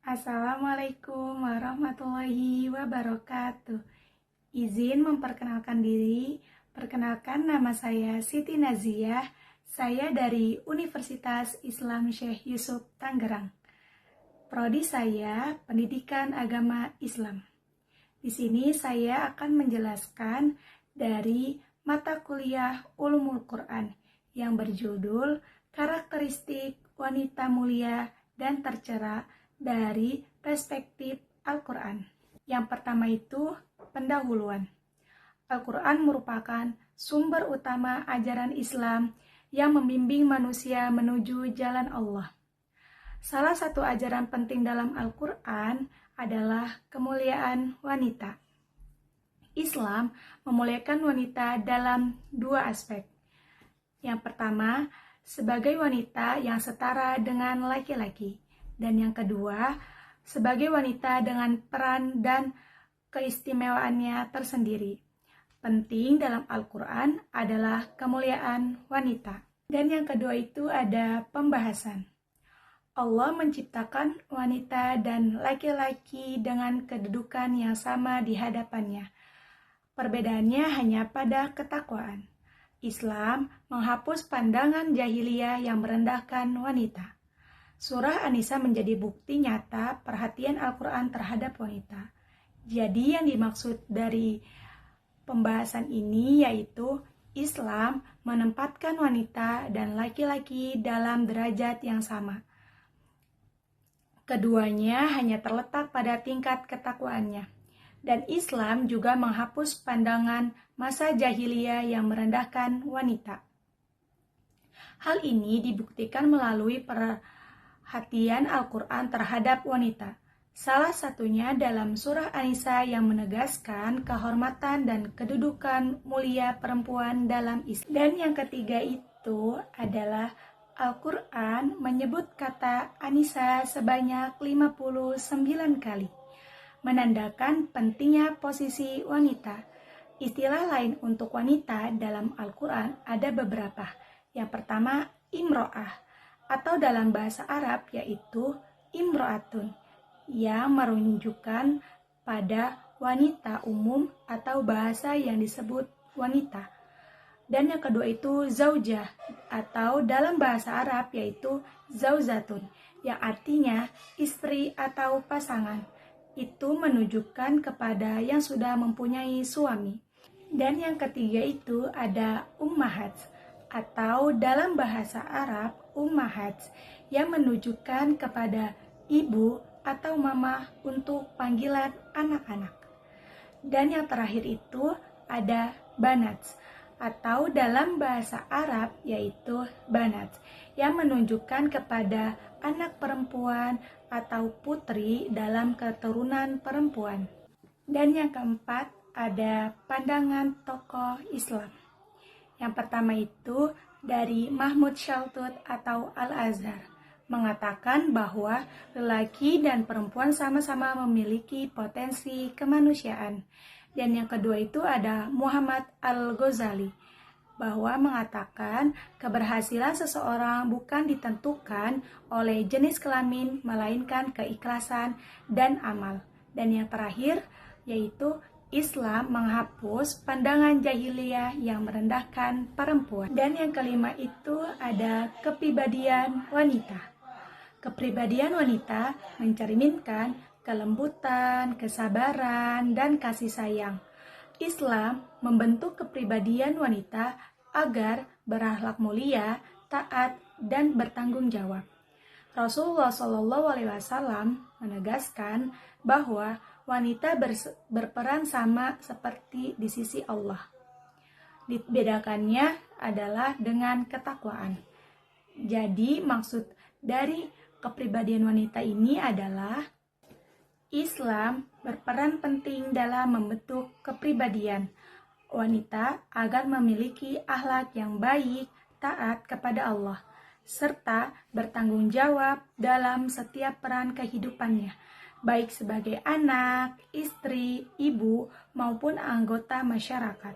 Assalamualaikum warahmatullahi wabarakatuh. Izin memperkenalkan diri. Perkenalkan, nama saya Siti Naziah. Saya dari Universitas Islam Syekh Yusuf Tangerang. Prodi saya Pendidikan Agama Islam. Di sini saya akan menjelaskan dari mata kuliah Ulumul Quran yang berjudul Karakteristik Wanita Mulia dan Tercela dari perspektif Al-Quran. Yang pertama itu pendahuluan. Al-Quran merupakan sumber utama ajaran Islam yang membimbing manusia menuju jalan Allah. Salah satu ajaran penting dalam Al-Quran adalah kemuliaan wanita. Islam memuliakan wanita dalam dua aspek. Yang pertama, sebagai wanita yang setara dengan laki-laki. Dan yang kedua, sebagai wanita dengan peran dan keistimewaannya tersendiri. Penting dalam Al-Quran adalah kemuliaan wanita. Dan yang kedua itu ada pembahasan. Allah menciptakan wanita dan laki-laki dengan kedudukan yang sama di hadapannya. Perbedaannya hanya pada ketakwaan. Islam menghapus pandangan jahiliyah yang merendahkan wanita. Surah An-Nisa menjadi bukti nyata perhatian Al-Quran terhadap wanita. Jadi yang dimaksud dari pembahasan ini yaitu Islam menempatkan wanita dan laki-laki dalam derajat yang sama. Keduanya hanya terletak pada tingkat ketakwaannya. Dan Islam juga menghapus pandangan masa jahiliyah yang merendahkan wanita. Hal ini dibuktikan melalui perhatian Al-Quran terhadap wanita. Salah satunya dalam surah An-Nisa yang menegaskan kehormatan dan kedudukan mulia perempuan dalam Islam. Dan yang ketiga itu adalah Al-Quran menyebut kata An-Nisa sebanyak 59 kali, menandakan pentingnya posisi wanita. Istilah lain untuk wanita dalam Al-Quran ada beberapa. Yang pertama, imro'ah, atau dalam bahasa Arab yaitu imro'atun, yang menunjukkan pada wanita umum atau bahasa yang disebut wanita. Dan yang kedua itu zaujah, atau dalam bahasa Arab yaitu zauzatun, yang artinya istri atau pasangan. Itu menunjukkan kepada yang sudah mempunyai suami. Dan yang ketiga itu ada ummahat, atau dalam bahasa Arab ummahat, yang menunjukkan kepada ibu atau mama untuk panggilan anak-anak. Dan yang terakhir itu ada banat, atau dalam bahasa Arab yaitu banat, yang menunjukkan kepada anak perempuan atau putri dalam keturunan perempuan. Dan yang keempat ada pandangan tokoh Islam. Yang pertama itu dari Mahmud Shaltut atau Al-Azhar, mengatakan bahwa lelaki dan perempuan sama-sama memiliki potensi kemanusiaan. Dan yang kedua itu ada Muhammad Al-Ghazali, bahwa mengatakan keberhasilan seseorang bukan ditentukan oleh jenis kelamin, melainkan keikhlasan dan amal. Dan yang terakhir yaitu Islam menghapus pandangan jahiliyah yang merendahkan perempuan. Dan yang kelima itu ada kepribadian wanita. Kepribadian wanita mencerminkan kelembutan, kesabaran, dan kasih sayang. Islam membentuk kepribadian wanita agar berakhlak mulia, taat, dan bertanggung jawab. Rasulullah SAW menegaskan bahwa wanita berperan sama seperti di sisi Allah. Dibedakannya adalah dengan ketakwaan. Jadi maksud dari kepribadian wanita ini adalah Islam berperan penting dalam membentuk kepribadian wanita agar memiliki akhlak yang baik, taat kepada Allah, serta bertanggung jawab dalam setiap peran kehidupannya, baik sebagai anak, istri, ibu, maupun anggota masyarakat.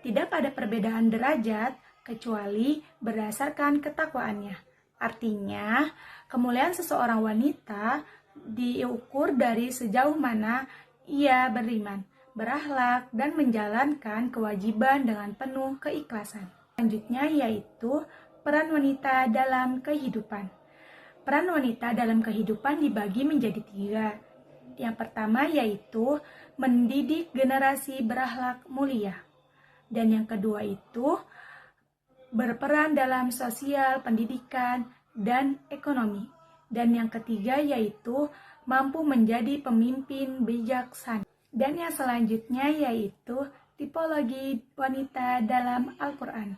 Tidak ada perbedaan derajat kecuali berdasarkan ketakwaannya. Artinya, kemuliaan seseorang wanita diukur dari sejauh mana ia beriman, berakhlak, dan menjalankan kewajiban dengan penuh keikhlasan. Selanjutnya yaitu peran wanita dalam kehidupan. Peran wanita dalam kehidupan dibagi menjadi 3. Yang pertama yaitu mendidik generasi berakhlak mulia. Dan yang kedua itu berperan dalam sosial, pendidikan, dan ekonomi. Dan yang ketiga yaitu mampu menjadi pemimpin bijaksana. Dan yang selanjutnya yaitu tipologi wanita dalam Al-Quran.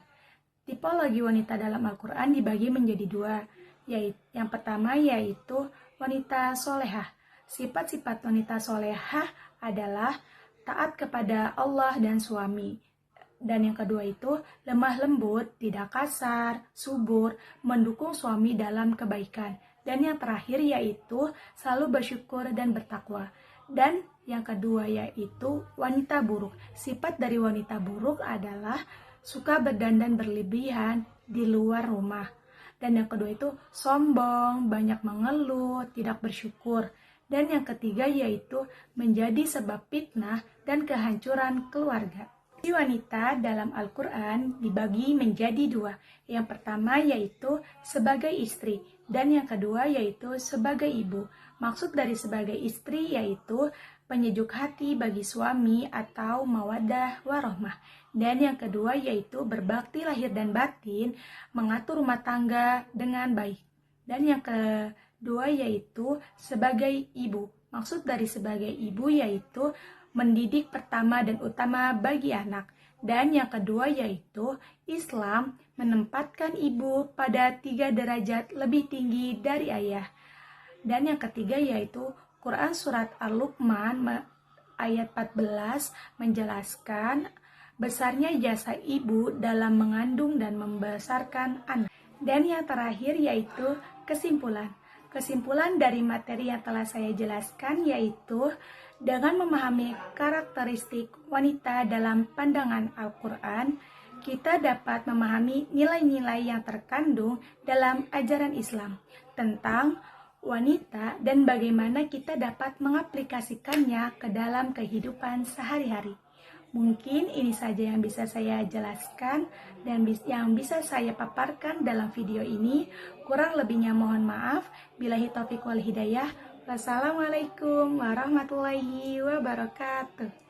Tipologi wanita dalam Al-Quran dibagi menjadi 2. Yang pertama yaitu wanita solehah. Sifat-sifat wanita solehah adalah taat kepada Allah dan suami. Dan yang kedua itu lemah lembut, tidak kasar, subur, mendukung suami dalam kebaikan. Dan yang terakhir yaitu selalu bersyukur dan bertakwa. Dan yang kedua yaitu wanita buruk. Sifat dari wanita buruk adalah suka berdandan berlebihan di luar rumah. Dan yang kedua itu sombong, banyak mengeluh, tidak bersyukur. Dan yang ketiga yaitu menjadi sebab fitnah dan kehancuran keluarga. Wanita dalam Al-Quran dibagi menjadi 2. Yang pertama yaitu sebagai istri, dan yang kedua yaitu sebagai ibu. Maksud dari sebagai istri yaitu penyejuk hati bagi suami atau mawaddah warohmah. Dan yang kedua yaitu berbakti lahir dan batin, mengatur rumah tangga dengan baik. Dan yang kedua yaitu sebagai ibu. Maksud dari sebagai ibu yaitu mendidik pertama dan utama bagi anak. Dan yang kedua yaitu Islam menempatkan ibu pada 3 derajat lebih tinggi dari ayah. Dan yang ketiga yaitu Quran Surat Al-Luqman ayat 14 menjelaskan besarnya jasa ibu dalam mengandung dan membesarkan anak. Dan yang terakhir yaitu kesimpulan. Kesimpulan dari materi yang telah saya jelaskan yaitu dengan memahami karakteristik wanita dalam pandangan Al-Quran, kita dapat memahami nilai-nilai yang terkandung dalam ajaran Islam tentang wanita dan bagaimana kita dapat mengaplikasikannya ke dalam kehidupan sehari-hari. Mungkin ini saja yang bisa saya jelaskan dan yang bisa saya paparkan dalam video ini. Kurang lebihnya mohon maaf. Billahi taufiq wal hidayah. Wassalamualaikum warahmatullahi wabarakatuh.